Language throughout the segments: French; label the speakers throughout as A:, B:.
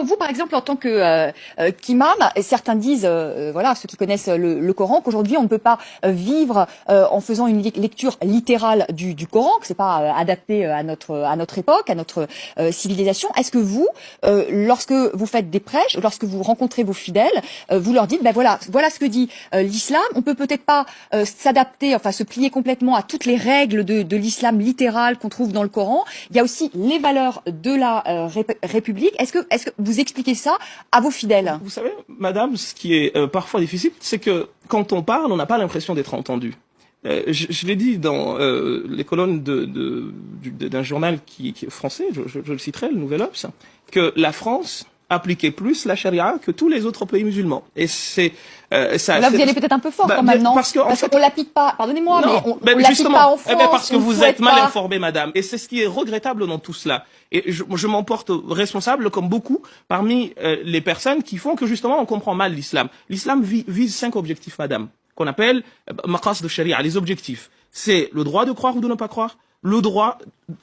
A: Vous, par exemple, en tant qu'imam, certains disent, voilà, ceux qui connaissent le Coran, qu'aujourd'hui on ne peut pas vivre en faisant une lecture littérale du Coran, que c'est pas adapté à notre époque, à notre civilisation. Est-ce que vous, lorsque vous faites des prêches, lorsque vous rencontrez vos fidèles, vous leur dites, ben voilà ce que dit l'islam. On peut peut-être pas s'adapter, enfin se plier complètement à toutes les règles de l'islam littéral qu'on trouve dans le Coran. Il y a aussi les valeurs de la République. Est-ce que vous expliquez ça à vos fidèles?
B: Vous savez, madame, ce qui est parfois difficile, c'est que quand on parle, on n'a pas l'impression d'être entendu. Je l'ai dit dans les colonnes d'un journal qui est français, je le citerai, le Nouvel Obs, que la France appliquait plus la charia que tous les autres pays musulmans. Et c'est ça.
A: Là, vous y allez peut-être un peu fort quand même, non?
B: Parce qu'on
A: l'applique pas. Pardonnez-moi, mais on l'applique pas en France.
B: Parce que vous êtes mal informée, madame. Et c'est ce qui est regrettable dans tout cela. Et je m'en porte responsable, comme beaucoup, parmi les personnes qui font que justement on comprend mal l'islam. L'islam vise 5 objectifs, madame, qu'on appelle maqasid de sharia, les objectifs. C'est le droit de croire ou de ne pas croire, le droit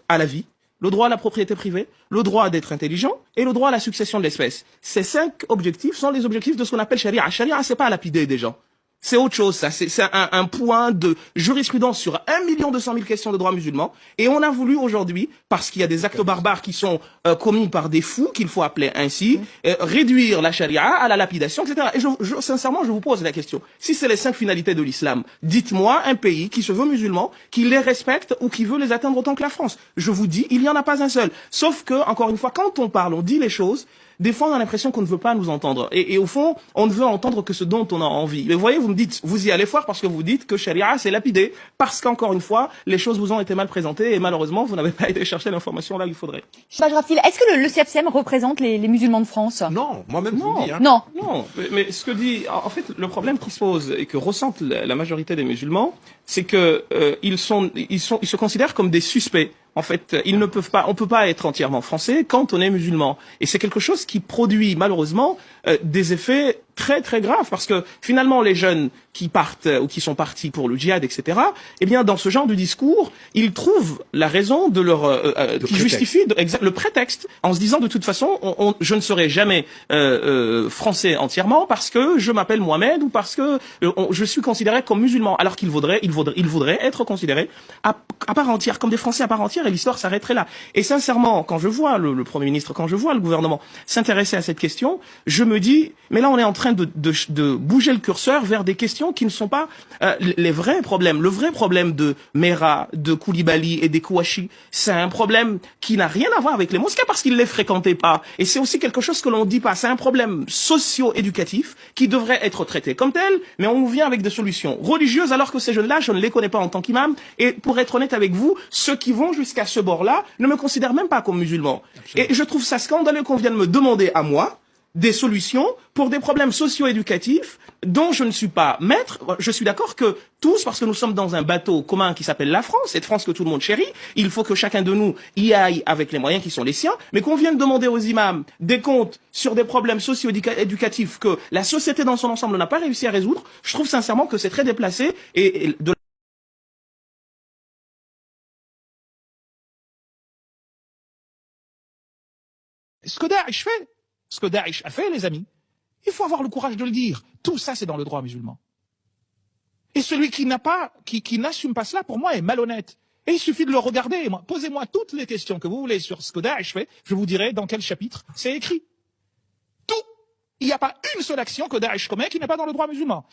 B: à la vie, le droit à la propriété privée, le droit d'être intelligent et le droit à la succession de l'espèce. Ces 5 objectifs sont les objectifs de ce qu'on appelle charia. Charia, c'est pas lapider des gens. C'est autre chose, ça. C'est un point de jurisprudence sur 1 200 000 questions de droit musulman. Et on a voulu aujourd'hui, parce qu'il y a des actes barbares qui sont commis par des fous, qu'il faut appeler ainsi, réduire la charia à la lapidation, etc. Et sincèrement, je vous pose la question. Si c'est les 5 finalités de l'islam, dites-moi un pays qui se veut musulman, qui les respecte ou qui veut les atteindre autant que la France. Je vous dis, il n'y en a pas un seul. Sauf que, encore une fois, quand on parle, on dit les choses, des fois, on a l'impression qu'on ne veut pas nous entendre. Et au fond, on ne veut entendre que ce dont on a envie. Mais vous voyez, vous me dites, vous y allez fort parce que vous dites que charia, c'est lapidé. Parce qu'encore une fois, les choses vous ont été mal présentées et malheureusement, vous n'avez pas été chercher l'information là où il faudrait.
A: Rafil, est-ce que le CFCM représente les musulmans de France?
C: Non, moi-même, je vous le dis. Hein.
A: Non.
B: Mais ce que dit, en fait, le problème qui se pose et que ressentent la majorité des musulmans, c'est que ils se considèrent comme des suspects. En fait, on peut pas être entièrement français quand on est musulman. Et c'est quelque chose qui produit, malheureusement, des effets très très graves, parce que finalement les jeunes qui partent ou qui sont partis pour le djihad, etc., eh bien dans ce genre de discours, ils trouvent la raison de leur qui justifie le prétexte, en se disant de toute façon, je ne serai jamais français entièrement parce que je m'appelle Mohamed ou parce que je suis considéré comme musulman, alors qu'il vaudrait être considéré à part entière, comme des Français à part entière, et l'histoire s'arrêterait là. Et sincèrement, quand je vois le Premier ministre, quand je vois le gouvernement s'intéresser à cette question, je me dis, mais là on est en train de bouger le curseur vers des questions qui ne sont pas les vrais problèmes. Le vrai problème de Mera, de Koulibaly et des Kouachi, c'est un problème qui n'a rien à voir avec les mosquées parce qu'ils ne les fréquentaient pas. Et c'est aussi quelque chose que l'on ne dit pas. C'est un problème socio-éducatif qui devrait être traité comme tel, mais on nous vient avec des solutions religieuses alors que ces jeunes-là, je ne les connais pas en tant qu'imam. Et pour être honnête avec vous, ceux qui vont jusqu'à ce bord-là ne me considèrent même pas comme musulman. Absolument. Et je trouve ça scandaleux qu'on vienne me demander à moi des solutions pour des problèmes socio-éducatifs dont je ne suis pas maître. Je suis d'accord que tous, parce que nous sommes dans un bateau commun qui s'appelle la France, cette France que tout le monde chérit, il faut que chacun de nous y aille avec les moyens qui sont les siens, mais qu'on vienne demander aux imams des comptes sur des problèmes socio-éducatifs que la société dans son ensemble n'a pas réussi à résoudre, je trouve sincèrement que c'est très déplacé et de
D: Ce que Daesh a fait, les amis, il faut avoir le courage de le dire. Tout ça, c'est dans le droit musulman. Et celui qui n'assume pas cela, pour moi, est malhonnête. Et il suffit de le regarder. Posez-moi toutes les questions que vous voulez sur ce que Daesh fait, je vous dirai dans quel chapitre c'est écrit. Tout. Il n'y a pas une seule action que Daesh commet qui n'est pas dans le droit musulman.